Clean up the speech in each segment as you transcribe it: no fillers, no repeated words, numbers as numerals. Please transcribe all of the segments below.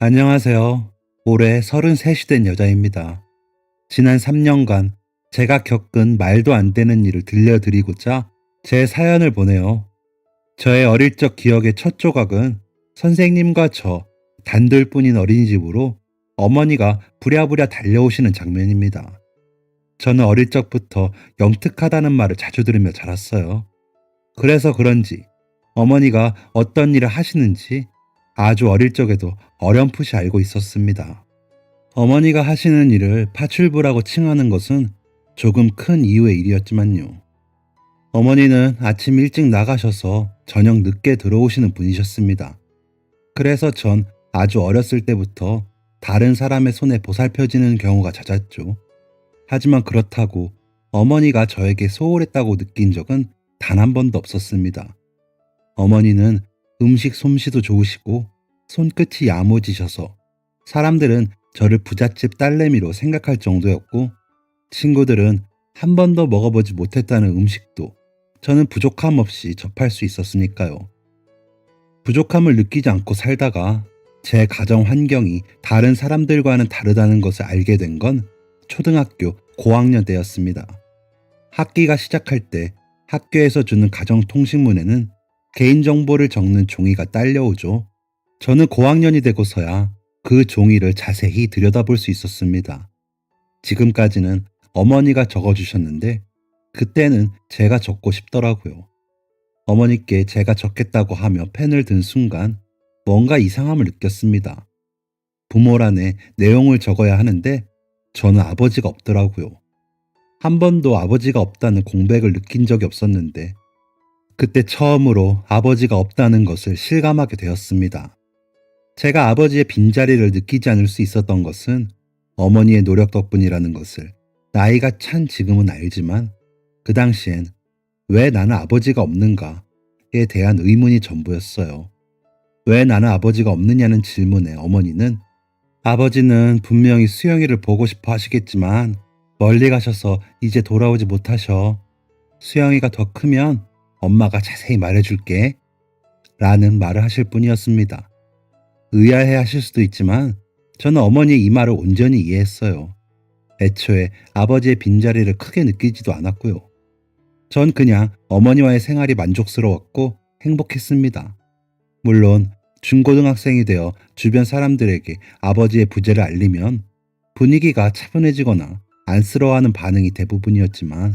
안녕하세요. 올해 33이 된 여자입니다. 지난 3년간 제가 겪은 말도 안 되는 일을 들려드리고자 제 사연을 보내요. 저의 어릴 적 기억의 첫 조각은 선생님과 저 단둘뿐인 어린이집으로 어머니가 부랴부랴 달려오시는 장면입니다. 저는 어릴 적부터 영특하다는 말을 자주 들으며 자랐어요. 그래서 그런지 어머니가 어떤 일을 하시는지 아주 어릴 적에도 어렴풋이 알고 있었습니다. 어머니가 하시는 일을 파출부라고 칭하는 것은 조금 큰 이유의 일이었지만요. 어머니는 아침 일찍 나가셔서 저녁 늦게 들어오시는 분이셨습니다. 그래서 전 아주 어렸을 때부터 다른 사람의 손에 보살펴지는 경우가 잦았죠. 하지만 그렇다고 어머니가 저에게 소홀했다고 느낀 적은 단 한 번도 없었습니다. 어머니는 음식 솜씨도 좋으시고 손끝이 야무지셔서 사람들은 저를 부잣집 딸내미로 생각할 정도였고, 친구들은 한 번도 먹어보지 못했다는 음식도 저는 부족함 없이 접할 수 있었으니까요. 부족함을 느끼지 않고 살다가 제 가정 환경이 다른 사람들과는 다르다는 것을 알게 된 건 초등학교 고학년 때였습니다. 학기가 시작할 때 학교에서 주는 가정통신문에는 개인정보를 적는 종이가 딸려오죠. 저는 고학년이 되고서야 그 종이를 자세히 들여다볼 수 있었습니다. 지금까지는 어머니가 적어주셨는데 그때는 제가 적고 싶더라고요. 어머니께 제가 적겠다고 하며 펜을 든 순간 뭔가 이상함을 느꼈습니다. 부모란에 내용을 적어야 하는데 저는 아버지가 없더라고요. 한 번도 아버지가 없다는 공백을 느낀 적이 없었는데 그때 처음으로 아버지가 없다는 것을 실감하게 되었습니다. 제가 아버지의 빈자리를 느끼지 않을 수 있었던 것은 어머니의 노력 덕분이라는 것을 나이가 찬 지금은 알지만, 그 당시엔 왜 나는 아버지가 없는가에 대한 의문이 전부였어요. 왜 나는 아버지가 없느냐는 질문에 어머니는 아버지는 분명히 수영이를 보고 싶어 하시겠지만 멀리 가셔서 이제 돌아오지 못하셔. 수영이가 더 크면 엄마가 자세히 말해줄게. 라는 말을 하실 뿐이었습니다. 의아해 하실 수도 있지만 저는 어머니의 이 말을 온전히 이해했어요. 애초에 아버지의 빈자리를 크게 느끼지도 않았고요. 전 그냥 어머니와의 생활이 만족스러웠고 행복했습니다. 물론 중고등학생이 되어 주변 사람들에게 아버지의 부재를 알리면 분위기가 차분해지거나 안쓰러워하는 반응이 대부분이었지만,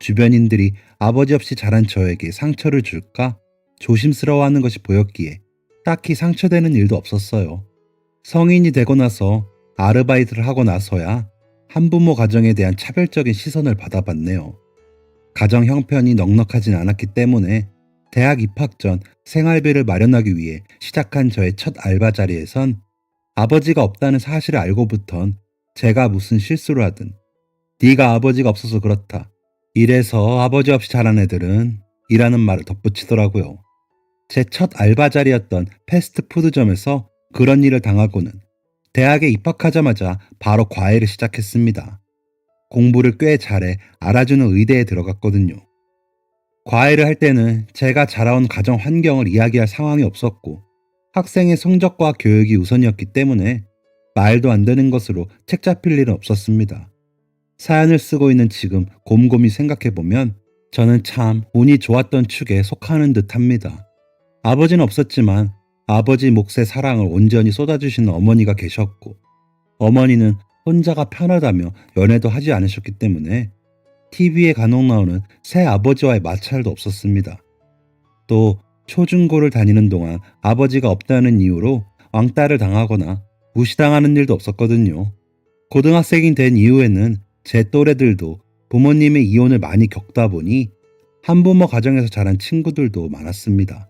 주변인들이 아버지 없이 자란 저에게 상처를 줄까 조심스러워하는 것이 보였기에 딱히 상처되는 일도 없었어요. 성인이 되고 나서 아르바이트를 하고 나서야 한부모 가정에 대한 차별적인 시선을 받아봤네요. 가정 형편이 넉넉하진 않았기 때문에 대학 입학 전 생활비를 마련하기 위해 시작한 저의 첫 알바 자리에선 아버지가 없다는 사실을 알고부턴 제가 무슨 실수를 하든 네가 아버지가 없어서 그렇다, 이래서 아버지 없이 자란 애들은 이라는 말을 덧붙이더라고요. 제 첫 알바 자리였던 패스트푸드점에서 그런 일을 당하고는 대학에 입학하자마자 바로 과외를 시작했습니다. 공부를 꽤 잘해 알아주는 의대에 들어갔거든요. 과외를 할 때는 제가 자라온 가정 환경을 이야기할 상황이 없었고 학생의 성적과 교육이 우선이었기 때문에 말도 안 되는 것으로 책 잡힐 일은 없었습니다. 사연을 쓰고 있는 지금 곰곰이 생각해보면 저는 참 운이 좋았던 축에 속하는 듯 합니다. 아버지는 없었지만 아버지 몫의 사랑을 온전히 쏟아주시는 어머니가 계셨고, 어머니는 혼자가 편하다며 연애도 하지 않으셨기 때문에 TV에 간혹 나오는 새 아버지와의 마찰도 없었습니다. 또 초중고를 다니는 동안 아버지가 없다는 이유로 왕따를 당하거나 무시당하는 일도 없었거든요. 고등학생이 된 이후에는 제 또래들도 부모님의 이혼을 많이 겪다 보니 한부모 가정에서 자란 친구들도 많았습니다.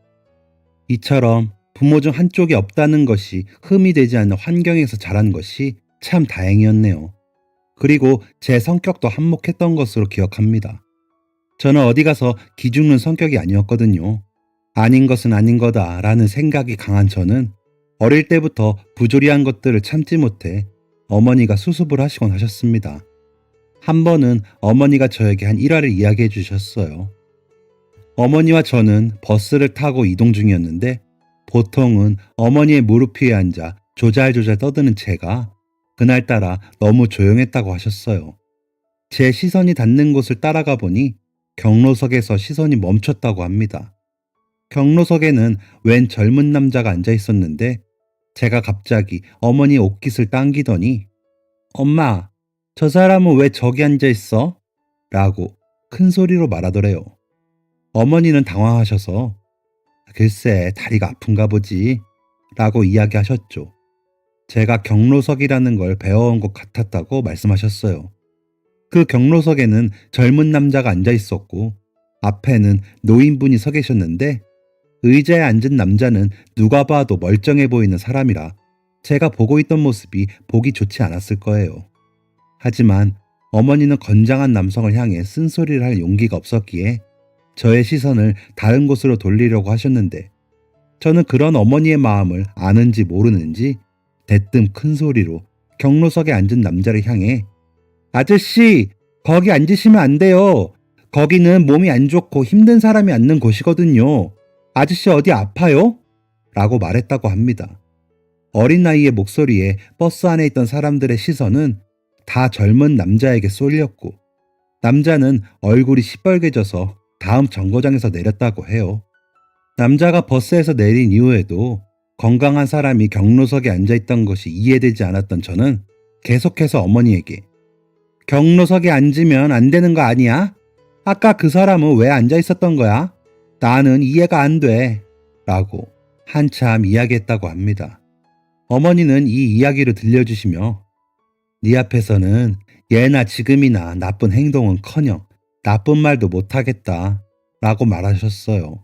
이처럼 부모 중 한쪽이 없다는 것이 흠이 되지 않는 환경에서 자란 것이 참 다행이었네요. 그리고 제 성격도 한몫했던 것으로 기억합니다. 저는 어디 가서 기죽는 성격이 아니었거든요. 아닌 것은 아닌 거다라는 생각이 강한 저는 어릴 때부터 부조리한 것들을 참지 못해 어머니가 수습을 하시곤 하셨습니다. 한 번은 어머니가 저에게 한 일화를 이야기해 주셨어요. 어머니와 저는 버스를 타고 이동 중이었는데 보통은 어머니의 무릎 위에 앉아 조잘조잘 떠드는 제가 그날따라 너무 조용했다고 하셨어요. 제 시선이 닿는 곳을 따라가 보니 경로석에서 시선이 멈췄다고 합니다. 경로석에는 웬 젊은 남자가 앉아 있었는데 제가 갑자기 어머니 옷깃을 당기더니 엄마, 저 사람은 왜 저기 앉아 있어? 라고 큰 소리로 말하더래요. 어머니는 당황하셔서 글쎄 다리가 아픈가 보지 라고 이야기하셨죠. 제가 경로석이라는 걸 배워온 것 같았다고 말씀하셨어요. 그 경로석에는 젊은 남자가 앉아 있었고 앞에는 노인분이 서 계셨는데 의자에 앉은 남자는 누가 봐도 멀쩡해 보이는 사람이라 제가 보고 있던 모습이 보기 좋지 않았을 거예요. 하지만 어머니는 건장한 남성을 향해 쓴소리를 할 용기가 없었기에 저의 시선을 다른 곳으로 돌리려고 하셨는데 저는 그런 어머니의 마음을 아는지 모르는지 대뜸 큰 소리로 경로석에 앉은 남자를 향해 아저씨, 거기 앉으시면 안 돼요. 거기는 몸이 안 좋고 힘든 사람이 앉는 곳이거든요. 아저씨 어디 아파요? 라고 말했다고 합니다. 어린 나이의 목소리에 버스 안에 있던 사람들의 시선은 다 젊은 남자에게 쏠렸고 남자는 얼굴이 시뻘개져서 다음 정거장에서 내렸다고 해요. 남자가 버스에서 내린 이후에도 건강한 사람이 경로석에 앉아있던 것이 이해되지 않았던 저는 계속해서 어머니에게 경로석에 앉으면 안 되는 거 아니야? 아까 그 사람은 왜 앉아 있었던 거야? 나는 이해가 안 돼. 라고 한참 이야기했다고 합니다. 어머니는 이 이야기를 들려주시며 네 앞에서는 예나 지금이나 나쁜 행동은커녕 나쁜 말도 못하겠다 라고 말하셨어요.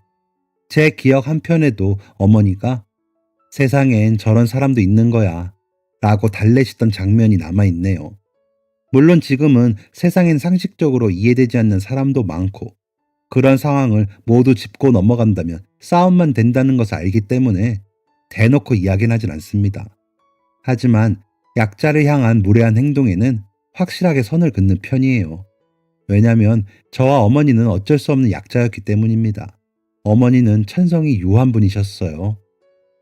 제 기억 한편에도 어머니가 세상엔 저런 사람도 있는 거야 라고 달래시던 장면이 남아있네요. 물론 지금은 세상엔 상식적으로 이해되지 않는 사람도 많고 그런 상황을 모두 짚고 넘어간다면 싸움만 된다는 것을 알기 때문에 대놓고 이야기는 하진 않습니다. 하지만 약자를 향한 무례한 행동에는 확실하게 선을 긋는 편이에요. 왜냐하면 저와 어머니는 어쩔 수 없는 약자였기 때문입니다. 어머니는 천성이 유한 분이셨어요.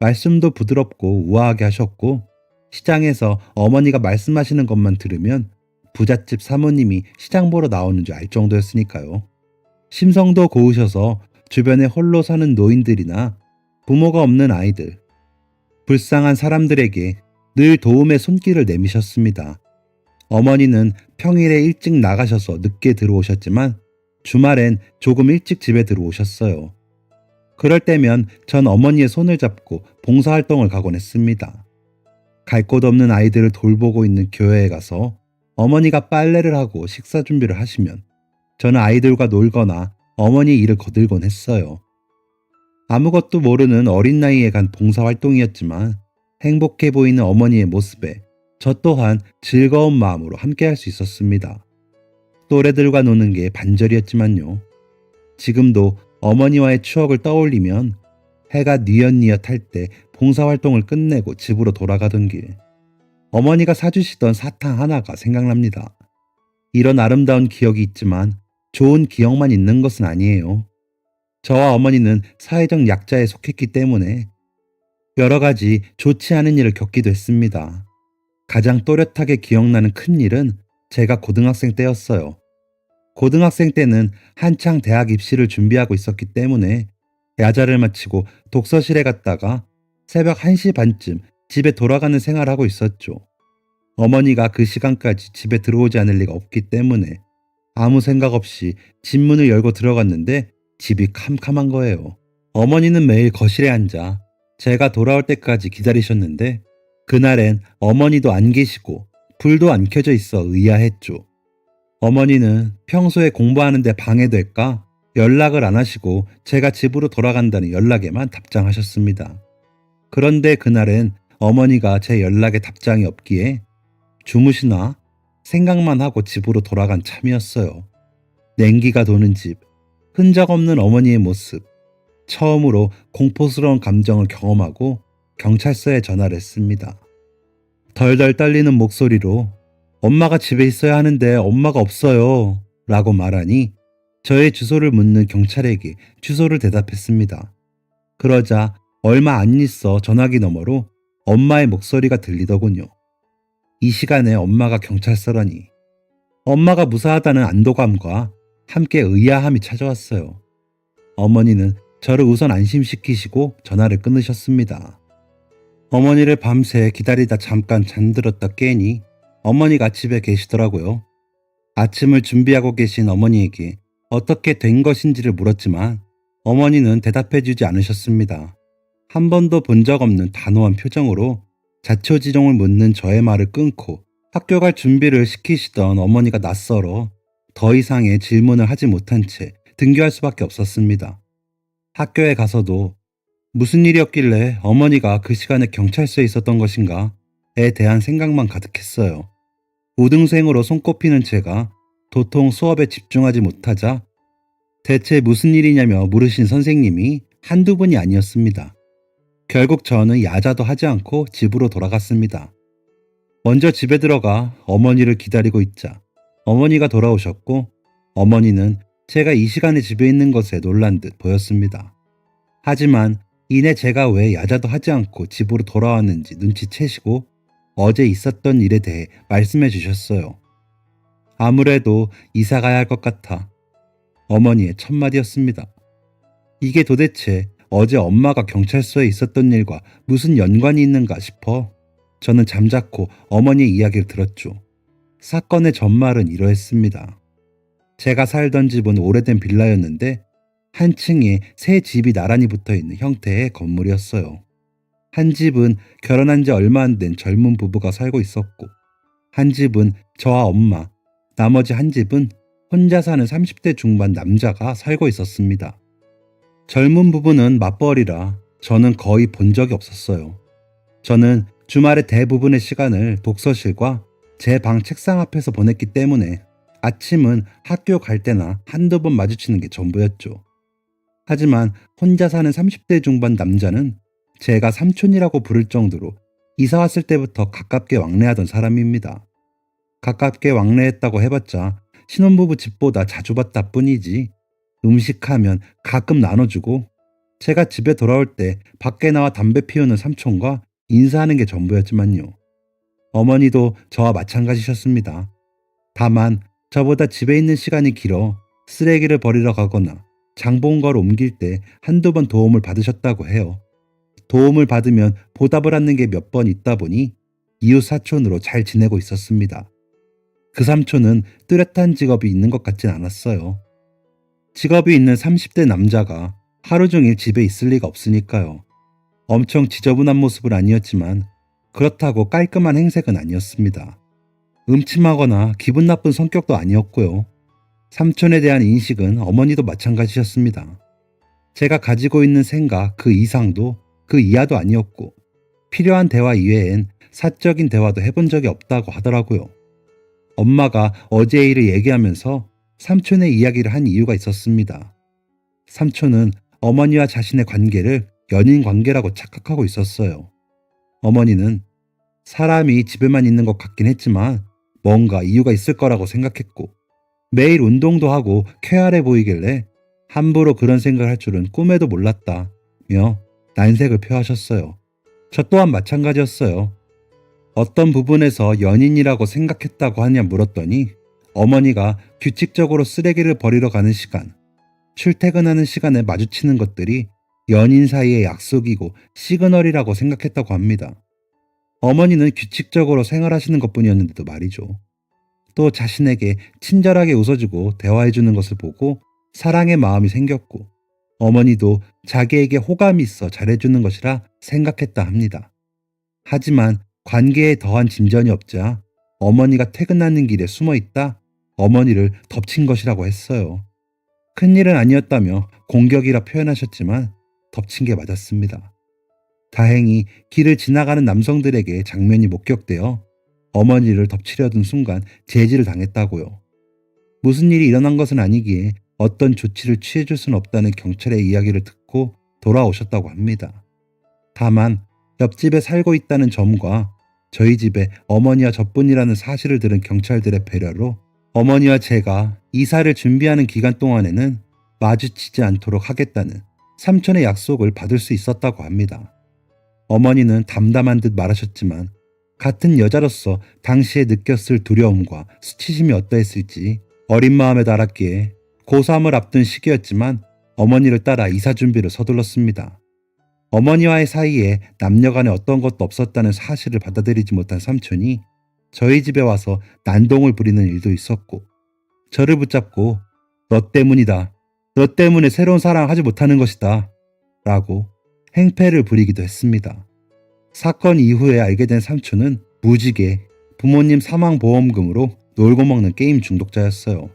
말씀도 부드럽고 우아하게 하셨고 시장에서 어머니가 말씀하시는 것만 들으면 부잣집 사모님이 시장 보러 나오는 줄 알 정도였으니까요. 심성도 고우셔서 주변에 홀로 사는 노인들이나 부모가 없는 아이들, 불쌍한 사람들에게 늘 도움의 손길을 내미셨습니다. 어머니는 평일에 일찍 나가셔서 늦게 들어오셨지만 주말엔 조금 일찍 집에 들어오셨어요. 그럴 때면 전 어머니의 손을 잡고 봉사활동을 가곤 했습니다. 갈 곳 없는 아이들을 돌보고 있는 교회에 가서 어머니가 빨래를 하고 식사 준비를 하시면 저는 아이들과 놀거나 어머니의 일을 거들곤 했어요. 아무것도 모르는 어린 나이에 간 봉사활동이었지만 행복해 보이는 어머니의 모습에 저 또한 즐거운 마음으로 함께할 수 있었습니다. 또래들과 노는 게 반절이었지만요. 지금도 어머니와의 추억을 떠올리면 해가 뉘엿뉘엿할 때 봉사활동을 끝내고 집으로 돌아가던 길 어머니가 사주시던 사탕 하나가 생각납니다. 이런 아름다운 기억이 있지만 좋은 기억만 있는 것은 아니에요. 저와 어머니는 사회적 약자에 속했기 때문에 여러 가지 좋지 않은 일을 겪기도 했습니다. 가장 또렷하게 기억나는 큰 일은 제가 고등학생 때였어요. 고등학생 때는 한창 대학 입시를 준비하고 있었기 때문에 야자를 마치고 독서실에 갔다가 새벽 1시 반쯤 집에 돌아가는 생활을 하고 있었죠. 어머니가 그 시간까지 집에 들어오지 않을 리가 없기 때문에 아무 생각 없이 집 문을 열고 들어갔는데 집이 캄캄한 거예요. 어머니는 매일 거실에 앉아 제가 돌아올 때까지 기다리셨는데 그날엔 어머니도 안 계시고 불도 안 켜져 있어 의아했죠. 어머니는 평소에 공부하는데 방해될까 연락을 안 하시고 제가 집으로 돌아간다는 연락에만 답장하셨습니다. 그런데 그날엔 어머니가 제 연락에 답장이 없기에 주무시나 생각만 하고 집으로 돌아간 참이었어요. 냉기가 도는 집, 흔적 없는 어머니의 모습, 처음으로 공포스러운 감정을 경험하고 경찰서에 전화를 했습니다. 덜덜 떨리는 목소리로 엄마가 집에 있어야 하는데 엄마가 없어요 라고 말하니 저의 주소를 묻는 경찰에게 주소를 대답했습니다. 그러자 얼마 안 있어 전화기 너머로 엄마의 목소리가 들리더군요. 이 시간에 엄마가 경찰서라니. 엄마가 무사하다는 안도감과 함께 의아함이 찾아왔어요. 어머니는 저를 우선 안심시키시고 전화를 끊으셨습니다. 어머니를 밤새 기다리다 잠깐 잠들었다 깨니 어머니가 집에 계시더라고요. 아침을 준비하고 계신 어머니에게 어떻게 된 것인지를 물었지만 어머니는 대답해 주지 않으셨습니다. 한 번도 본 적 없는 단호한 표정으로 자초지종을 묻는 저의 말을 끊고 학교 갈 준비를 시키시던 어머니가 낯설어 더 이상의 질문을 하지 못한 채 등교할 수밖에 없었습니다. 학교에 가서도 무슨 일이었길래 어머니가 그 시간에 경찰서에 있었던 것인가에 대한 생각만 가득했어요. 우등생으로 손꼽히는 제가 도통 수업에 집중하지 못하자 대체 무슨 일이냐며 물으신 선생님이 한두 분이 아니었습니다. 결국 저는 야자도 하지 않고 집으로 돌아갔습니다. 먼저 집에 들어가 어머니를 기다리고 있자 어머니가 돌아오셨고 어머니는 제가 이 시간에 집에 있는 것에 놀란 듯 보였습니다. 하지만 이내 제가 왜 야자도 하지 않고 집으로 돌아왔는지 눈치채시고 어제 있었던 일에 대해 말씀해 주셨어요. 아무래도 이사 가야 할 것 같아. 어머니의 첫마디였습니다. 이게 도대체 어제 엄마가 경찰서에 있었던 일과 무슨 연관이 있는가 싶어 저는 잠자코 어머니의 이야기를 들었죠. 사건의 전말은 이러했습니다. 제가 살던 집은 오래된 빌라였는데 한 층에 새 집이 나란히 붙어있는 형태의 건물이었어요. 한 집은 결혼한 지 얼마 안 된 젊은 부부가 살고 있었고 한 집은 저와 엄마, 나머지 한 집은 혼자 사는 30대 중반 남자가 살고 있었습니다. 젊은 부부는 맞벌이라 저는 거의 본 적이 없었어요. 저는 주말의 대부분의 시간을 독서실과 제 방 책상 앞에서 보냈기 때문에 아침은 학교 갈 때나 한두 번 마주치는 게 전부였죠. 하지만 혼자 사는 30대 중반 남자는 제가 삼촌이라고 부를 정도로 이사 왔을 때부터 가깝게 왕래하던 사람입니다. 가깝게 왕래했다고 해봤자 신혼부부 집보다 자주 봤다 뿐이지 음식하면 가끔 나눠주고 제가 집에 돌아올 때 밖에 나와 담배 피우는 삼촌과 인사하는 게 전부였지만요. 어머니도 저와 마찬가지셨습니다. 다만 저보다 집에 있는 시간이 길어 쓰레기를 버리러 가거나 장본가를 옮길 때 한두 번 도움을 받으셨다고 해요. 도움을 받으면 보답을 하는 게 몇 번 있다 보니 이웃 사촌으로 잘 지내고 있었습니다. 그 삼촌은 뚜렷한 직업이 있는 것 같진 않았어요. 직업이 있는 30대 남자가 하루 종일 집에 있을 리가 없으니까요. 엄청 지저분한 모습은 아니었지만 그렇다고 깔끔한 행색은 아니었습니다. 음침하거나 기분 나쁜 성격도 아니었고요. 삼촌에 대한 인식은 어머니도 마찬가지였습니다. 제가 가지고 있는 생각 그 이상도 그 이하도 아니었고 필요한 대화 이외엔 사적인 대화도 해본 적이 없다고 하더라고요. 엄마가 어제 일을 얘기하면서 삼촌의 이야기를 한 이유가 있었습니다. 삼촌은 어머니와 자신의 관계를 연인 관계라고 착각하고 있었어요. 어머니는 사람이 집에만 있는 것 같긴 했지만 뭔가 이유가 있을 거라고 생각했고 매일 운동도 하고 쾌활해 보이길래 함부로 그런 생각을 할 줄은 꿈에도 몰랐다며 난색을 표하셨어요. 저 또한 마찬가지였어요. 어떤 부분에서 연인이라고 생각했다고 하냐 물었더니 어머니가 규칙적으로 쓰레기를 버리러 가는 시간, 출퇴근하는 시간에 마주치는 것들이 연인 사이의 약속이고 시그널이라고 생각했다고 합니다. 어머니는 규칙적으로 생활하시는 것뿐이었는데도 말이죠. 또 자신에게 친절하게 웃어주고 대화해주는 것을 보고 사랑의 마음이 생겼고 어머니도 자기에게 호감이 있어 잘해주는 것이라 생각했다 합니다. 하지만 관계에 더한 진전이 없자 어머니가 퇴근하는 길에 숨어있다 어머니를 덮친 것이라고 했어요. 큰일은 아니었다며 공격이라 표현하셨지만 덮친 게 맞았습니다. 다행히 길을 지나가는 남성들에게 장면이 목격되어 어머니를 덮치려던 순간 제지를 당했다고요. 무슨 일이 일어난 것은 아니기에 어떤 조치를 취해줄 수는 없다는 경찰의 이야기를 듣고 돌아오셨다고 합니다. 다만 옆집에 살고 있다는 점과 저희 집에 어머니와 저뿐이라는 사실을 들은 경찰들의 배려로 어머니와 제가 이사를 준비하는 기간 동안에는 마주치지 않도록 하겠다는 삼촌의 약속을 받을 수 있었다고 합니다. 어머니는 담담한 듯 말하셨지만 같은 여자로서 당시에 느꼈을 두려움과 수치심이 어떠했을지 어린 마음에도 알았기에 고3을 앞둔 시기였지만 어머니를 따라 이사 준비를 서둘렀습니다. 어머니와의 사이에 남녀간에 어떤 것도 없었다는 사실을 받아들이지 못한 삼촌이 저희 집에 와서 난동을 부리는 일도 있었고 저를 붙잡고 너 때문이다. 너 때문에 새로운 사랑을 하지 못하는 것이다. 라고 행패를 부리기도 했습니다. 사건 이후에 알게 된 삼촌은 무지개 부모님 사망보험금으로 놀고 먹는 게임 중독자였어요.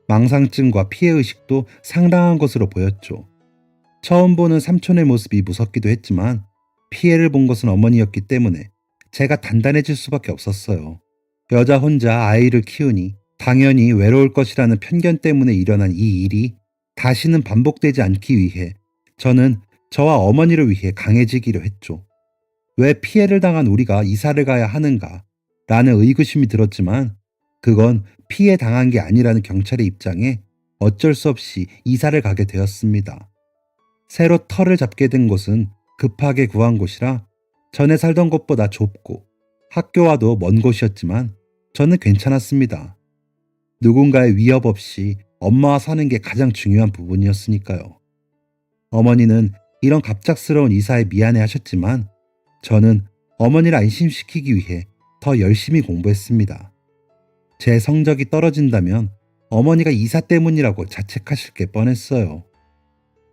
망상증과 피해의식도 상당한 것으로 보였죠. 처음 보는 삼촌의 모습이 무섭기도 했지만 피해를 본 것은 어머니였기 때문에 제가 단단해질 수밖에 없었어요. 여자 혼자 아이를 키우니 당연히 외로울 것이라는 편견 때문에 일어난 이 일이 다시는 반복되지 않기 위해 저는 저와 어머니를 위해 강해지기로 했죠. 왜 피해를 당한 우리가 이사를 가야 하는가? 라는 의구심이 들었지만 그건 피해 당한 게 아니라는 경찰의 입장에 어쩔 수 없이 이사를 가게 되었습니다. 새로 터를 잡게 된 곳은 급하게 구한 곳이라 전에 살던 곳보다 좁고 학교와도 먼 곳이었지만 저는 괜찮았습니다. 누군가의 위협 없이 엄마와 사는 게 가장 중요한 부분이었으니까요. 어머니는 이런 갑작스러운 이사에 미안해 하셨지만 저는 어머니를 안심시키기 위해 더 열심히 공부했습니다. 제 성적이 떨어진다면 어머니가 이사 때문이라고 자책하실 게 뻔했어요.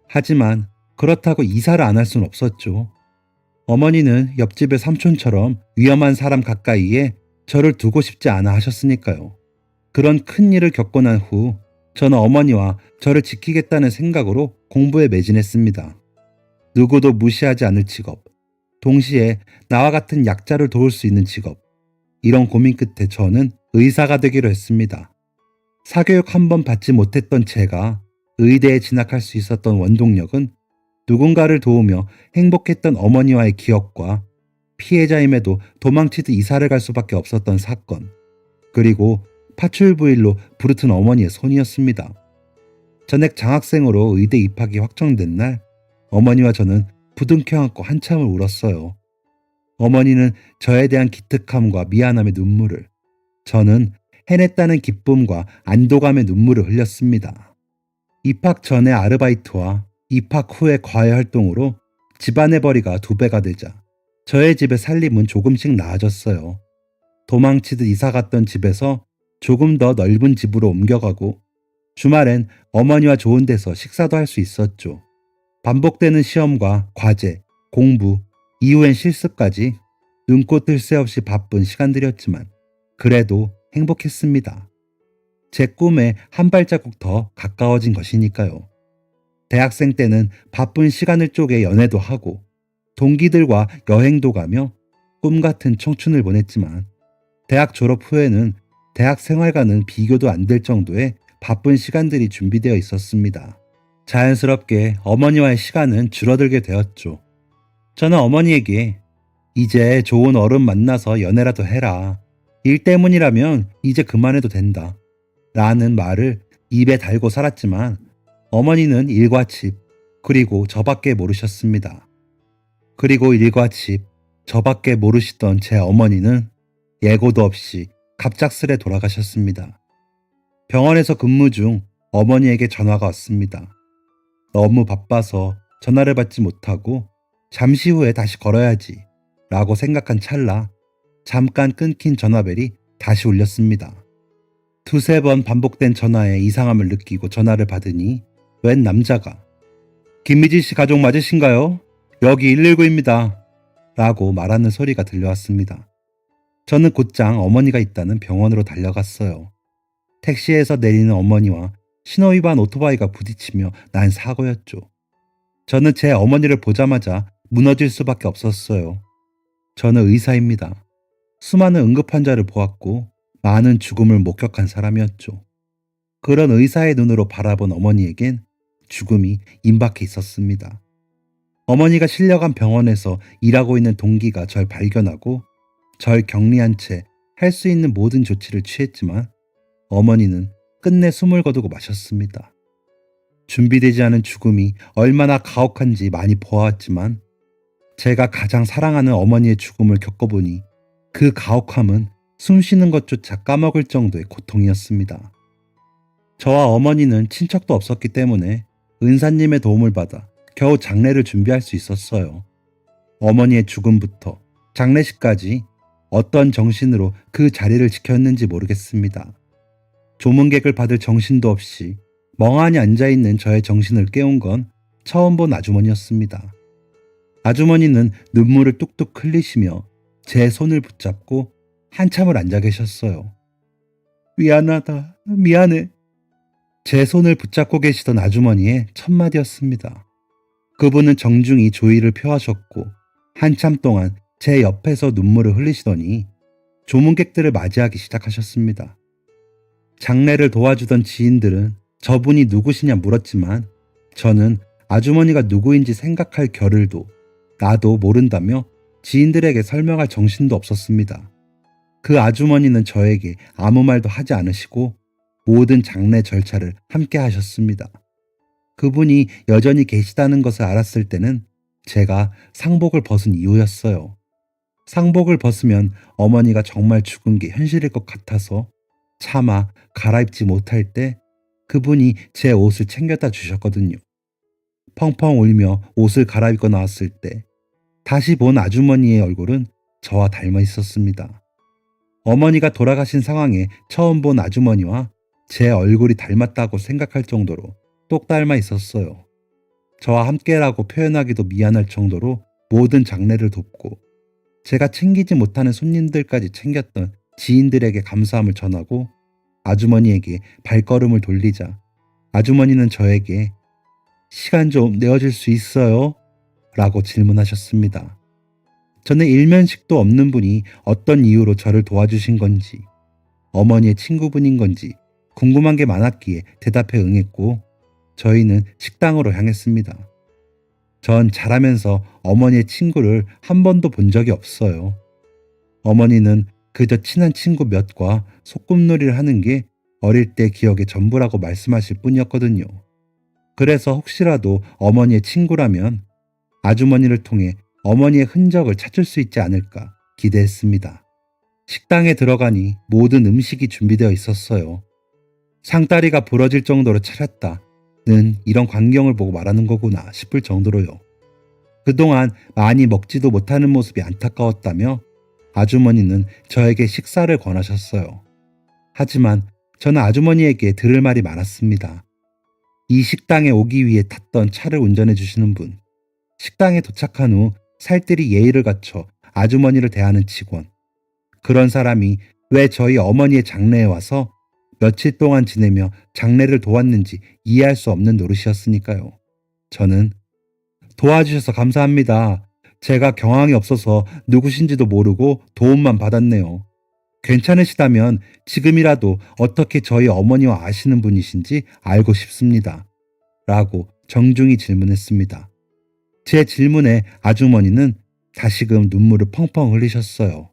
하지만 그렇다고 이사를 안 할 순 없었죠. 어머니는 옆집의 삼촌처럼 위험한 사람 가까이에 저를 두고 싶지 않아 하셨으니까요. 그런 큰 일을 겪고 난 후 저는 어머니와 저를 지키겠다는 생각으로 공부에 매진했습니다. 누구도 무시하지 않을 직업, 동시에 나와 같은 약자를 도울 수 있는 직업, 이런 고민 끝에 저는 의사가 되기로 했습니다. 사교육 한 번 받지 못했던 제가 의대에 진학할 수 있었던 원동력은 누군가를 도우며 행복했던 어머니와의 기억과 피해자임에도 도망치듯 이사를 갈 수밖에 없었던 사건, 그리고 파출부일로 부르튼 어머니의 손이었습니다. 전액 장학생으로 의대 입학이 확정된 날 어머니와 저는 부둥켜 안고 한참을 울었어요. 어머니는 저에 대한 기특함과 미안함의 눈물을, 저는 해냈다는 기쁨과 안도감의 눈물을 흘렸습니다. 입학 전의 아르바이트와 입학 후의 과외 활동으로 집안의 벌이가 2배가 되자 저의 집의 살림은 조금씩 나아졌어요. 도망치듯 이사 갔던 집에서 조금 더 넓은 집으로 옮겨가고 주말엔 어머니와 좋은 데서 식사도 할 수 있었죠. 반복되는 시험과 과제, 공부, 이후엔 실습까지 눈코 뜰 새 없이 바쁜 시간들이었지만 그래도 행복했습니다. 제 꿈에 한 발자국 더 가까워진 것이니까요. 대학생 때는 바쁜 시간을 쪼개 연애도 하고 동기들과 여행도 가며 꿈 같은 청춘을 보냈지만 대학 졸업 후에는 대학 생활과는 비교도 안 될 정도의 바쁜 시간들이 준비되어 있었습니다. 자연스럽게 어머니와의 시간은 줄어들게 되었죠. 저는 어머니에게 이제 좋은 어른 만나서 연애라도 해라. 일 때문이라면 이제 그만해도 된다. 라는 말을 입에 달고 살았지만 어머니는 일과 집, 그리고 저밖에 모르셨습니다. 그리고 일과 집, 저밖에 모르시던 제 어머니는 예고도 없이 갑작스레 돌아가셨습니다. 병원에서 근무 중 어머니에게 전화가 왔습니다. 너무 바빠서 전화를 받지 못하고 잠시 후에 다시 걸어야지 라고 생각한 찰나 잠깐 끊긴 전화벨이 다시 울렸습니다. 2~3번 반복된 전화에 이상함을 느끼고 전화를 받으니 웬 남자가 김미진 씨 가족 맞으신가요? 여기 119입니다. 라고 말하는 소리가 들려왔습니다. 저는 곧장 어머니가 있다는 병원으로 달려갔어요. 택시에서 내리는 어머니와 신호위반 오토바이가 부딪히며 난 사고였죠. 저는 제 어머니를 보자마자 무너질 수밖에 없었어요. 저는 의사입니다. 수많은 응급 환자를 보았고 많은 죽음을 목격한 사람이었죠. 그런 의사의 눈으로 바라본 어머니에겐 죽음이 임박해 있었습니다. 어머니가 실려간 병원에서 일하고 있는 동기가 절 발견하고 절 격리한 채 할 수 있는 모든 조치를 취했지만 어머니는 끝내 숨을 거두고 마셨습니다. 준비되지 않은 죽음이 얼마나 가혹한지 많이 보아왔지만 제가 가장 사랑하는 어머니의 죽음을 겪어보니 그 가혹함은 숨 쉬는 것조차 까먹을 정도의 고통이었습니다. 저와 어머니는 친척도 없었기 때문에 은사님의 도움을 받아 겨우 장례를 준비할 수 있었어요. 어머니의 죽음부터 장례식까지 어떤 정신으로 그 자리를 지켰는지 모르겠습니다. 조문객을 받을 정신도 없이 멍하니 앉아있는 저의 정신을 깨운 건 처음 본 아주머니였습니다. 아주머니는 눈물을 뚝뚝 흘리시며 제 손을 붙잡고 한참을 앉아 계셨어요. 미안하다, 미안해. 제 손을 붙잡고 계시던 아주머니의 첫 마디였습니다. 그분은 정중히 조의를 표하셨고 한참 동안 제 옆에서 눈물을 흘리시더니 조문객들을 맞이하기 시작하셨습니다. 장례를 도와주던 지인들은 저분이 누구시냐 물었지만 저는 아주머니가 누구인지 생각할 겨를도 나도 모른다며 지인들에게 설명할 정신도 없었습니다. 그 아주머니는 저에게 아무 말도 하지 않으시고 모든 장례 절차를 함께 하셨습니다. 그분이 여전히 계시다는 것을 알았을 때는 제가 상복을 벗은 이후였어요. 상복을 벗으면 어머니가 정말 죽은 게 현실일 것 같아서 차마 갈아입지 못할 때 그분이 제 옷을 챙겨다 주셨거든요. 펑펑 울며 옷을 갈아입고 나왔을 때 다시 본 아주머니의 얼굴은 저와 닮아 있었습니다. 어머니가 돌아가신 상황에 처음 본 아주머니와 제 얼굴이 닮았다고 생각할 정도로 똑 닮아 있었어요. 저와 함께라고 표현하기도 미안할 정도로 모든 장례를 돕고 제가 챙기지 못하는 손님들까지 챙겼던 지인들에게 감사함을 전하고 아주머니에게 발걸음을 돌리자 아주머니는 저에게 시간 좀 내어줄 수 있어요? 라고 질문하셨습니다. 저는 일면식도 없는 분이 어떤 이유로 저를 도와주신 건지 어머니의 친구분인 건지 궁금한 게 많았기에 대답해 응했고 저희는 식당으로 향했습니다. 전 자라면서 어머니의 친구를 한 번도 본 적이 없어요. 어머니는 그저 친한 친구 몇과 소꿉놀이를 하는 게 어릴 때 기억의 전부라고 말씀하실 뿐이었거든요. 그래서 혹시라도 어머니의 친구라면 아주머니를 통해 어머니의 흔적을 찾을 수 있지 않을까 기대했습니다. 식당에 들어가니 모든 음식이 준비되어 있었어요. 상다리가 부러질 정도로 차렸다는 이런 광경을 보고 말하는 거구나 싶을 정도로요. 그동안 많이 먹지도 못하는 모습이 안타까웠다며 아주머니는 저에게 식사를 권하셨어요. 하지만 저는 아주머니에게 들을 말이 많았습니다. 이 식당에 오기 위해 탔던 차를 운전해 주시는 분, 식당에 도착한 후 살뜰히 예의를 갖춰 아주머니를 대하는 직원, 그런 사람이 왜 저희 어머니의 장례에 와서 며칠 동안 지내며 장례를 도왔는지 이해할 수 없는 노릇이었으니까요. 저는 도와주셔서 감사합니다. 제가 경황이 없어서 누구신지도 모르고 도움만 받았네요. 괜찮으시다면 지금이라도 어떻게 저희 어머니와 아시는 분이신지 알고 싶습니다. 라고 정중히 질문했습니다. 제 질문에 아주머니는 다시금 눈물을 펑펑 흘리셨어요.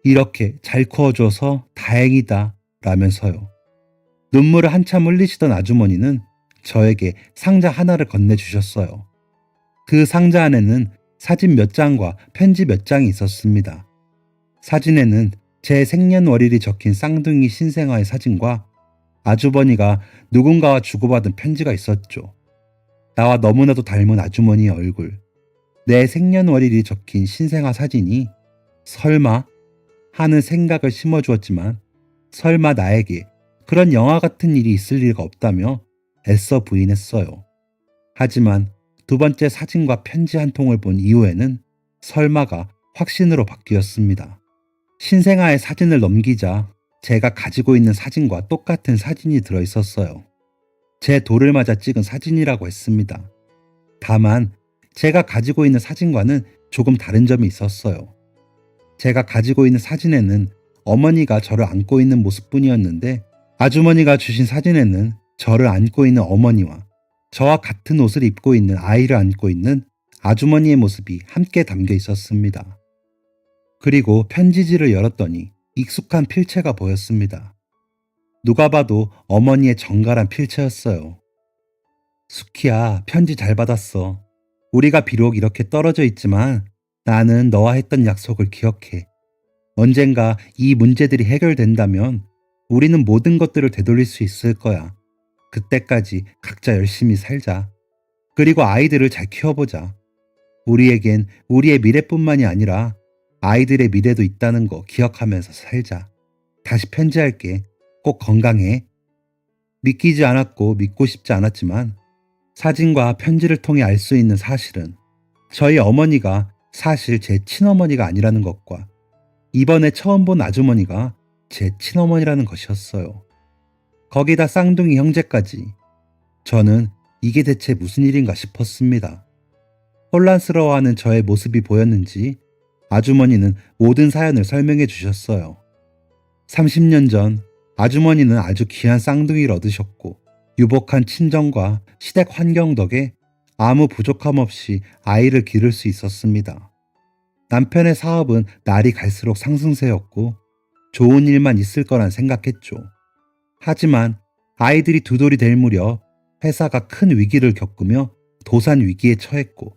이렇게 잘 커줘서 다행이다 라면서요. 눈물을 한참 흘리시던 아주머니는 저에게 상자 하나를 건네주셨어요. 그 상자 안에는 사진 몇 장과 편지 몇 장이 있었습니다. 사진에는 제 생년월일이 적힌 쌍둥이 신생아의 사진과 아주버니가 누군가와 주고받은 편지가 있었죠. 나와 너무나도 닮은 아주머니의 얼굴, 내 생년월일이 적힌 신생아 사진이 설마 하는 생각을 심어주었지만 설마 나에게 그런 영화 같은 일이 있을 리가 없다며 애써 부인했어요. 하지만 두 번째 사진과 편지 한 통을 본 이후에는 설마가 확신으로 바뀌었습니다. 신생아의 사진을 넘기자 제가 가지고 있는 사진과 똑같은 사진이 들어있었어요. 제 돌을 맞아 찍은 사진이라고 했습니다. 다만 제가 가지고 있는 사진과는 조금 다른 점이 있었어요. 제가 가지고 있는 사진에는 어머니가 저를 안고 있는 모습뿐이었는데 아주머니가 주신 사진에는 저를 안고 있는 어머니와 저와 같은 옷을 입고 있는 아이를 안고 있는 아주머니의 모습이 함께 담겨 있었습니다. 그리고 편지지를 열었더니 익숙한 필체가 보였습니다. 누가 봐도 어머니의 정갈한 필체였어요. 수키야, 편지 잘 받았어. 우리가 비록 이렇게 떨어져 있지만 나는 너와 했던 약속을 기억해. 언젠가 이 문제들이 해결된다면 우리는 모든 것들을 되돌릴 수 있을 거야. 그때까지 각자 열심히 살자. 그리고 아이들을 잘 키워보자. 우리에겐 우리의 미래뿐만이 아니라 아이들의 미래도 있다는 거 기억하면서 살자. 다시 편지할게. 꼭 건강해. 믿기지 않았고 믿고 싶지 않았지만 사진과 편지를 통해 알 수 있는 사실은 저희 어머니가 사실 제 친어머니가 아니라는 것과 이번에 처음 본 아주머니가 제 친어머니라는 것이었어요. 거기다 쌍둥이 형제까지. 저는 이게 대체 무슨 일인가 싶었습니다. 혼란스러워하는 저의 모습이 보였는지 아주머니는 모든 사연을 설명해 주셨어요. 30년 전 아주머니는 아주 귀한 쌍둥이를 얻으셨고 유복한 친정과 시댁 환경 덕에 아무 부족함 없이 아이를 기를 수 있었습니다. 남편의 사업은 날이 갈수록 상승세였고 좋은 일만 있을 거란 생각했죠. 하지만 아이들이 두 돌이 될 무렵 회사가 큰 위기를 겪으며 도산 위기에 처했고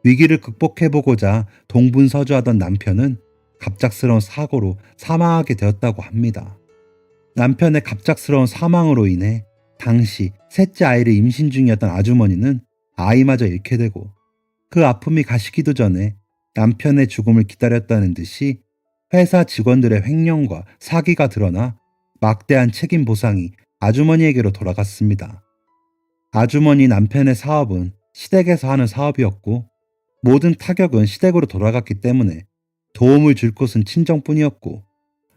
위기를 극복해보고자 동분서주하던 남편은 갑작스러운 사고로 사망하게 되었다고 합니다. 남편의 갑작스러운 사망으로 인해 당시 셋째 아이를 임신 중이었던 아주머니는 아이마저 잃게 되고 그 아픔이 가시기도 전에 남편의 죽음을 기다렸다는 듯이 회사 직원들의 횡령과 사기가 드러나 막대한 책임 보상이 아주머니에게로 돌아갔습니다. 아주머니 남편의 사업은 시댁에서 하는 사업이었고 모든 타격은 시댁으로 돌아갔기 때문에 도움을 줄 곳은 친정뿐이었고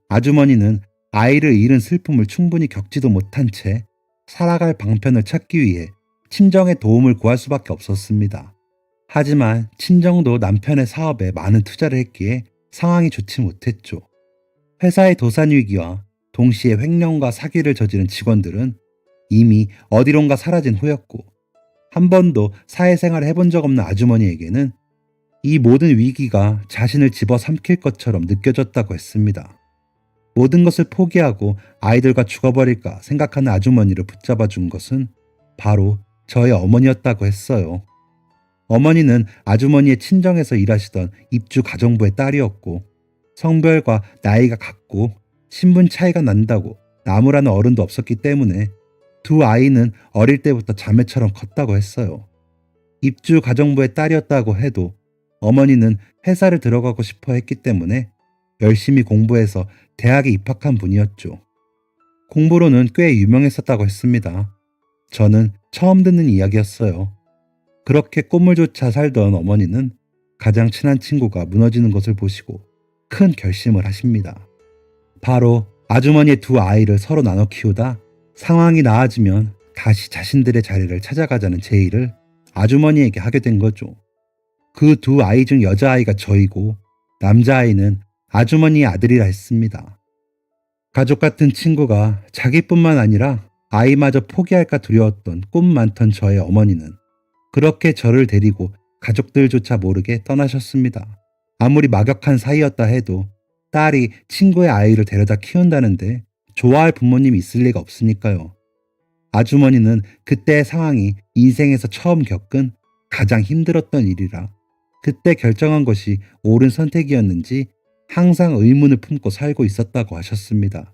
아주머니는 아이를 잃은 슬픔을 충분히 겪지도 못한 채 살아갈 방편을 찾기 위해 친정의 도움을 구할 수밖에 없었습니다. 하지만 친정도 남편의 사업에 많은 투자를 했기에 상황이 좋지 못했죠. 회사의 도산 위기와 동시에 횡령과 사기를 저지른 직원들은 이미 어디론가 사라진 후였고 한 번도 사회생활을 해본 적 없는 아주머니에게는 이 모든 위기가 자신을 집어삼킬 것처럼 느껴졌다고 했습니다. 모든 것을 포기하고 아이들과 죽어버릴까 생각하는 아주머니를 붙잡아 준 것은 바로 저의 어머니였다고 했어요. 어머니는 아주머니의 친정에서 일하시던 입주 가정부의 딸이었고 성별과 나이가 같고 신분 차이가 난다고 나무라는 어른도 없었기 때문에 두 아이는 어릴 때부터 자매처럼 컸다고 했어요. 입주 가정부의 딸이었다고 해도 어머니는 회사를 들어가고 싶어 했기 때문에 열심히 공부해서 대학에 입학한 분이었죠. 공부로는 꽤 유명했었다고 했습니다. 저는 처음 듣는 이야기였어요. 그렇게 꿈을 쫓아 살던 어머니는 가장 친한 친구가 무너지는 것을 보시고 큰 결심을 하십니다. 바로 아주머니의 두 아이를 서로 나눠 키우다 상황이 나아지면 다시 자신들의 자리를 찾아가자는 제의를 아주머니에게 하게 된 거죠. 그 두 아이 중 여자아이가 저이고 남자아이는 아주머니의 아들이라 했습니다. 가족 같은 친구가 자기뿐만 아니라 아이마저 포기할까 두려웠던 꿈 많던 저의 어머니는 그렇게 저를 데리고 가족들조차 모르게 떠나셨습니다. 아무리 막역한 사이였다 해도 딸이 친구의 아이를 데려다 키운다는데 좋아할 부모님이 있을 리가 없으니까요. 아주머니는 그때의 상황이 인생에서 처음 겪은 가장 힘들었던 일이라 그때 결정한 것이 옳은 선택이었는지 항상 의문을 품고 살고 있었다고 하셨습니다.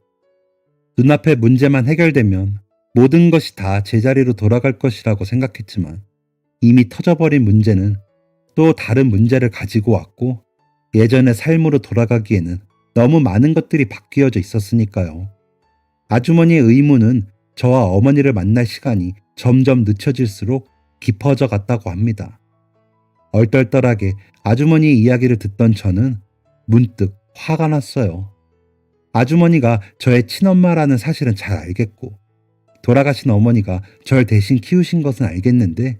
눈앞의 문제만 해결되면 모든 것이 다 제자리로 돌아갈 것이라고 생각했지만 이미 터져버린 문제는 또 다른 문제를 가지고 왔고 예전의 삶으로 돌아가기에는 너무 많은 것들이 바뀌어져 있었으니까요. 아주머니의 의문은 저와 어머니를 만날 시간이 점점 늦춰질수록 깊어져 갔다고 합니다. 얼떨떨하게 아주머니의 이야기를 듣던 저는 문득 화가 났어요. 아주머니가 저의 친엄마라는 사실은 잘 알겠고 돌아가신 어머니가 절 대신 키우신 것은 알겠는데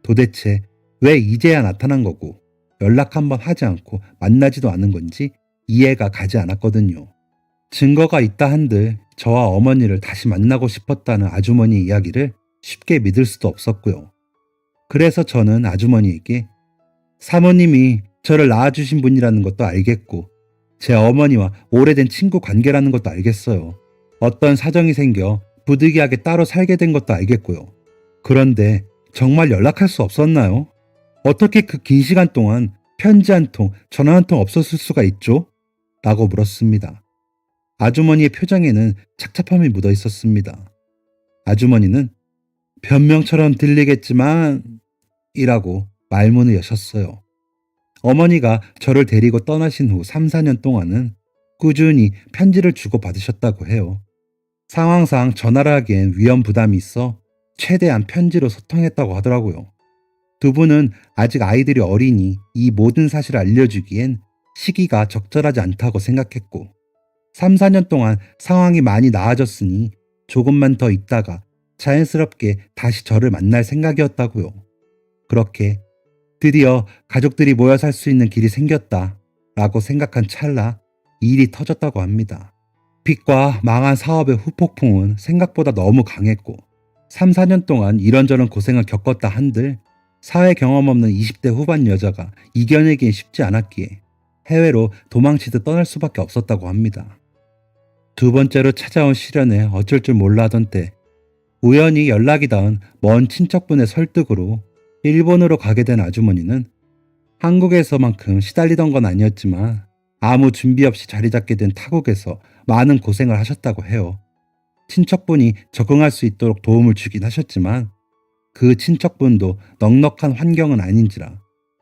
도대체 왜 이제야 나타난 거고 연락 한번 하지 않고 만나지도 않은 건지 이해가 가지 않았거든요. 증거가 있다 한들 저와 어머니를 다시 만나고 싶었다는 아주머니의 이야기를 쉽게 믿을 수도 없었고요. 그래서 저는 아주머니에게 사모님이 저를 낳아주신 분이라는 것도 알겠고 제 어머니와 오래된 친구 관계라는 것도 알겠어요. 어떤 사정이 생겨 부득이하게 따로 살게 된 것도 알겠고요. 그런데 정말 연락할 수 없었나요? 어떻게 그 긴 시간 동안 편지 한 통, 전화 한 통 없었을 수가 있죠? 라고 물었습니다. 아주머니의 표정에는 착잡함이 묻어 있었습니다. 아주머니는 변명처럼 들리겠지만 이라고 말문을 여셨어요. 어머니가 저를 데리고 떠나신 후 3, 4년 동안은 꾸준히 편지를 주고받으셨다고 해요. 상황상 전화를 하기엔 위험 부담이 있어 최대한 편지로 소통했다고 하더라고요. 두 분은 아직 아이들이 어리니 이 모든 사실을 알려주기엔 시기가 적절하지 않다고 생각했고 3, 4년 동안 상황이 많이 나아졌으니 조금만 더 있다가 자연스럽게 다시 저를 만날 생각이었다고요. 그렇게 드디어 가족들이 모여 살 수 있는 길이 생겼다 라고 생각한 찰나 일이 터졌다고 합니다. 빚과 망한 사업의 후폭풍은 생각보다 너무 강했고 3, 4년 동안 이런저런 고생을 겪었다 한들 사회 경험 없는 20대 후반 여자가 이겨내기엔 쉽지 않았기에 해외로 도망치듯 떠날 수밖에 없었다고 합니다. 두 번째로 찾아온 시련에 어쩔 줄 몰라 하던 때 우연히 연락이 닿은 먼 친척분의 설득으로 일본으로 가게 된 아주머니는 한국에서만큼 시달리던 건 아니었지만 아무 준비 없이 자리 잡게 된 타국에서 많은 고생을 하셨다고 해요. 친척분이 적응할 수 있도록 도움을 주긴 하셨지만 그 친척분도 넉넉한 환경은 아닌지라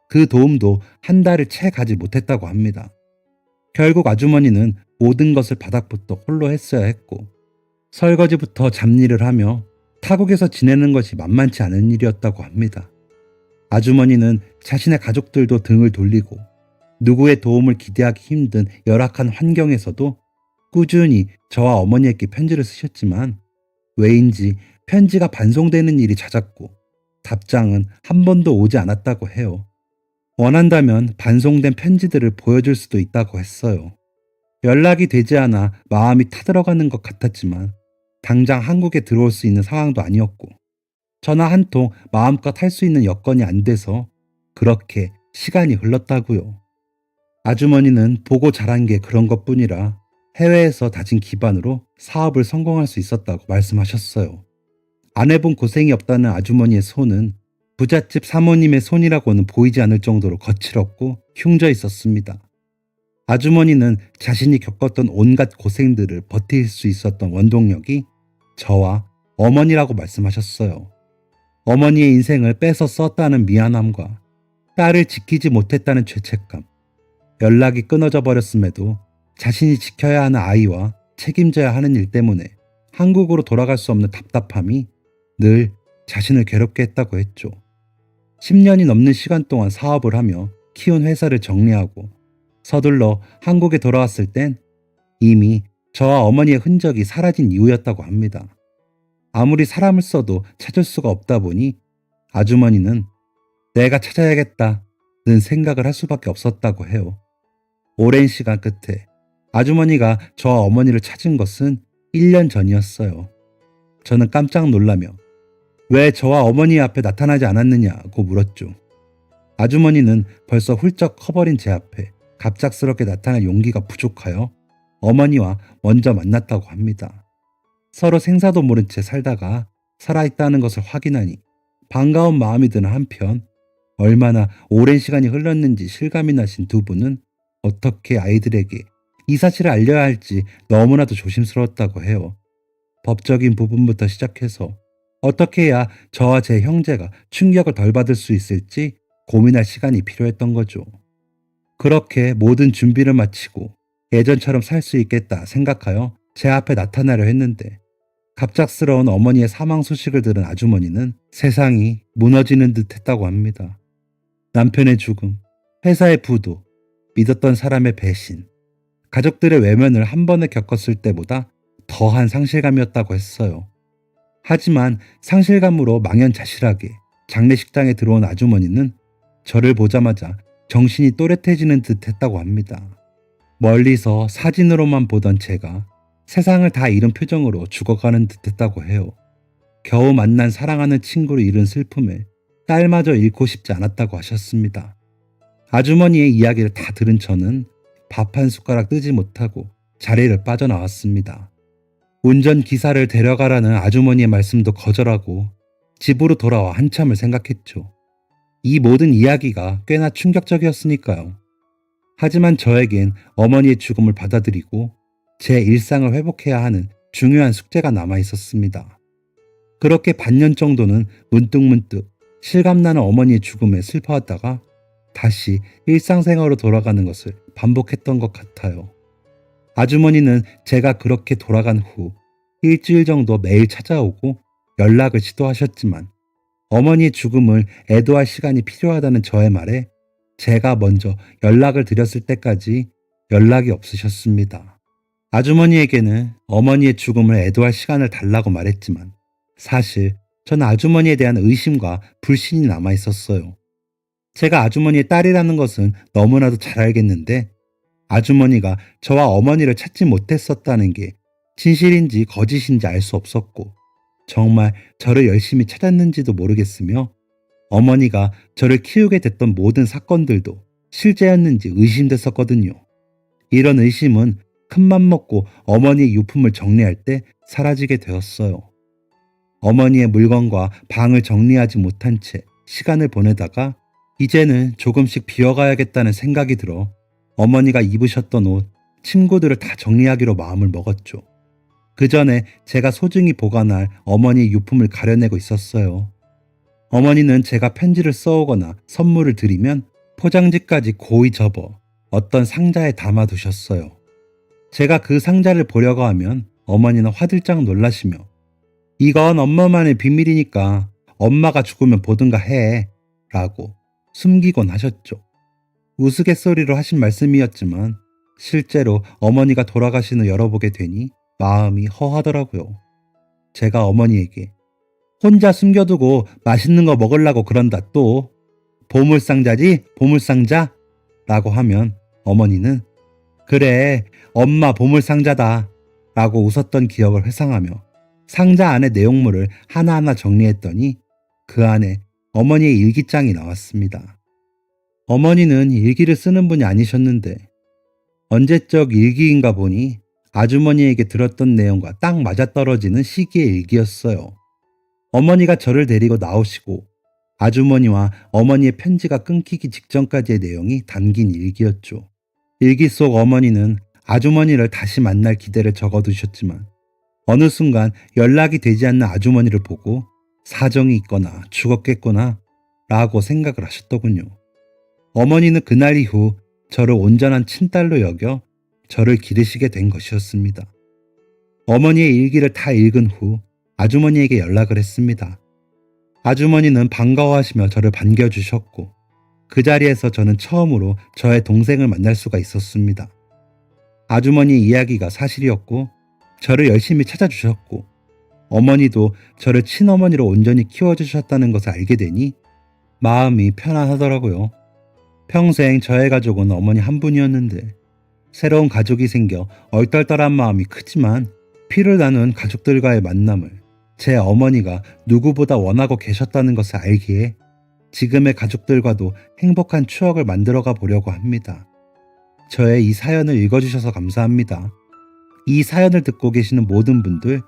그 도움도 한 달을 채 가지 못했다고 합니다. 결국 아주머니는 모든 것을 바닥부터 홀로 했어야 했고 설거지부터 잡일을 하며 타국에서 지내는 것이 만만치 않은 일이었다고 합니다. 아주머니는 자신의 가족들도 등을 돌리고 누구의 도움을 기대하기 힘든 열악한 환경에서도 꾸준히 저와 어머니에게 편지를 쓰셨지만 왜인지 편지가 반송되는 일이 잦았고 답장은 한 번도 오지 않았다고 해요. 원한다면 반송된 편지들을 보여줄 수도 있다고 했어요. 연락이 되지 않아 마음이 타들어가는 것 같았지만 당장 한국에 들어올 수 있는 상황도 아니었고 전화 한 통 마음껏 할 수 있는 여건이 안 돼서 그렇게 시간이 흘렀다고요. 아주머니는 보고 자란 게 그런 것뿐이라 해외에서 다진 기반으로 사업을 성공할 수 있었다고 말씀하셨어요. 안 해본 고생이 없다는 아주머니의 손은 부잣집 사모님의 손이라고는 보이지 않을 정도로 거칠었고 흉져 있었습니다. 아주머니는 자신이 겪었던 온갖 고생들을 버틸 수 있었던 원동력이 저와 어머니라고 말씀하셨어요. 어머니의 인생을 뺏어 썼다는 미안함과 딸을 지키지 못했다는 죄책감, 연락이 끊어져 버렸음에도 자신이 지켜야 하는 아이와 책임져야 하는 일 때문에 한국으로 돌아갈 수 없는 답답함이 늘 자신을 괴롭게 했다고 했죠. 10년이 넘는 시간 동안 사업을 하며 키운 회사를 정리하고 서둘러 한국에 돌아왔을 땐 이미 저와 어머니의 흔적이 사라진 이유였다고 합니다. 아무리 사람을 써도 찾을 수가 없다 보니 아주머니는 내가 찾아야겠다는 생각을 할 수밖에 없었다고 해요. 오랜 시간 끝에 아주머니가 저와 어머니를 찾은 것은 1년 전이었어요. 저는 깜짝 놀라며 왜 저와 어머니 앞에 나타나지 않았느냐고 물었죠. 아주머니는 벌써 훌쩍 커버린 제 앞에 갑작스럽게 나타날 용기가 부족하여 어머니와 먼저 만났다고 합니다. 서로 생사도 모른 채 살다가 살아있다는 것을 확인하니 반가운 마음이 드는 한편 얼마나 오랜 시간이 흘렀는지 실감이 나신 두 분은 어떻게 아이들에게 이 사실을 알려야 할지 너무나도 조심스러웠다고 해요. 법적인 부분부터 시작해서 어떻게 해야 저와 제 형제가 충격을 덜 받을 수 있을지 고민할 시간이 필요했던 거죠. 그렇게 모든 준비를 마치고 예전처럼 살 수 있겠다 생각하여 제 앞에 나타나려 했는데 갑작스러운 어머니의 사망 소식을 들은 아주머니는 세상이 무너지는 듯 했다고 합니다. 남편의 죽음, 회사의 부도, 믿었던 사람의 배신, 가족들의 외면을 한 번에 겪었을 때보다 더한 상실감이었다고 했어요. 하지만 상실감으로 망연자실하게 장례식장에 들어온 아주머니는 저를 보자마자 정신이 또렷해지는 듯 했다고 합니다. 멀리서 사진으로만 보던 제가 세상을 다 잃은 표정으로 죽어가는 듯 했다고 해요. 겨우 만난 사랑하는 친구를 잃은 슬픔에 딸마저 잃고 싶지 않았다고 하셨습니다. 아주머니의 이야기를 다 들은 저는 밥 한 숟가락 뜨지 못하고 자리를 빠져나왔습니다. 운전기사를 데려가라는 아주머니의 말씀도 거절하고 집으로 돌아와 한참을 생각했죠. 이 모든 이야기가 꽤나 충격적이었으니까요. 하지만 저에겐 어머니의 죽음을 받아들이고 제 일상을 회복해야 하는 중요한 숙제가 남아 있었습니다. 그렇게 반년 정도는 문득문득 실감나는 어머니의 죽음에 슬퍼하다가 다시 일상생활로 돌아가는 것을 반복했던 것 같아요. 아주머니는 제가 그렇게 돌아간 후 일주일 정도 매일 찾아오고 연락을 시도하셨지만 어머니의 죽음을 애도할 시간이 필요하다는 저의 말에 제가 먼저 연락을 드렸을 때까지 연락이 없으셨습니다. 아주머니에게는 어머니의 죽음을 애도할 시간을 달라고 말했지만 사실 전 아주머니에 대한 의심과 불신이 남아 있었어요. 제가 아주머니의 딸이라는 것은 너무나도 잘 알겠는데 아주머니가 저와 어머니를 찾지 못했었다는 게 진실인지 거짓인지 알 수 없었고 정말 저를 열심히 찾았는지도 모르겠으며 어머니가 저를 키우게 됐던 모든 사건들도 실제였는지 의심됐었거든요. 이런 의심은 큰맘 먹고 어머니의 유품을 정리할 때 사라지게 되었어요. 어머니의 물건과 방을 정리하지 못한 채 시간을 보내다가 이제는 조금씩 비워가야겠다는 생각이 들어 어머니가 입으셨던 옷, 침구들을 다 정리하기로 마음을 먹었죠. 그 전에 제가 소중히 보관할 어머니의 유품을 가려내고 있었어요. 어머니는 제가 편지를 써오거나 선물을 드리면 포장지까지 고이 접어 어떤 상자에 담아두셨어요. 제가 그 상자를 보려고 하면 어머니는 화들짝 놀라시며 이건 엄마만의 비밀이니까 엄마가 죽으면 보든가 해 라고 숨기곤 하셨죠. 우스갯소리로 하신 말씀이었지만 실제로 어머니가 돌아가신 후 열어보게 되니 마음이 허하더라고요. 제가 어머니에게 혼자 숨겨두고 맛있는 거 먹으려고 그런다 또 보물상자지 보물상자 라고 하면 어머니는 그래 엄마 보물상자다 라고 웃었던 기억을 회상하며 상자 안의 내용물을 하나하나 정리했더니 그 안에 어머니의 일기장이 나왔습니다. 어머니는 일기를 쓰는 분이 아니셨는데 언제적 일기인가 보니 아주머니에게 들었던 내용과 딱 맞아떨어지는 시기의 일기였어요. 어머니가 저를 데리고 나오시고 아주머니와 어머니의 편지가 끊기기 직전까지의 내용이 담긴 일기였죠. 일기 속 어머니는 아주머니를 다시 만날 기대를 적어두셨지만 어느 순간 연락이 되지 않는 아주머니를 보고 사정이 있거나 죽었겠구나 라고 생각을 하셨더군요. 어머니는 그날 이후 저를 온전한 친딸로 여겨 저를 기르시게 된 것이었습니다. 어머니의 일기를 다 읽은 후 아주머니에게 연락을 했습니다. 아주머니는 반가워하시며 저를 반겨주셨고 그 자리에서 저는 처음으로 저의 동생을 만날 수가 있었습니다. 아주머니의 이야기가 사실이었고 저를 열심히 찾아주셨고 어머니도 저를 친어머니로 온전히 키워주셨다는 것을 알게 되니 마음이 편안하더라고요. 평생 저의 가족은 어머니 한 분이었는데 새로운 가족이 생겨 얼떨떨한 마음이 크지만 피를 나눈 가족들과의 만남을 제 어머니가 누구보다 원하고 계셨다는 것을 알기에 지금의 가족들과도 행복한 추억을 만들어가 보려고 합니다. 저의 이 사연을 읽어주셔서 감사합니다. 이 사연을 듣고 계시는 모든 분들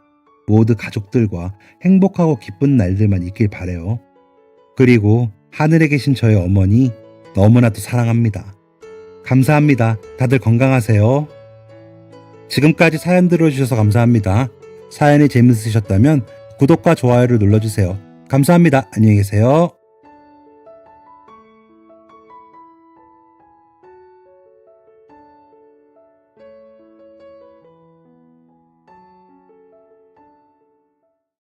모두 가족들과 행복하고 기쁜 날들만 있길 바래요. 그리고 하늘에 계신 저의 어머니 너무나도 사랑합니다. 감사합니다. 다들 건강하세요. 지금까지 사연 들어주셔서 감사합니다. 사연이 재밌으셨다면 구독과 좋아요를 눌러주세요. 감사합니다. 안녕히 계세요.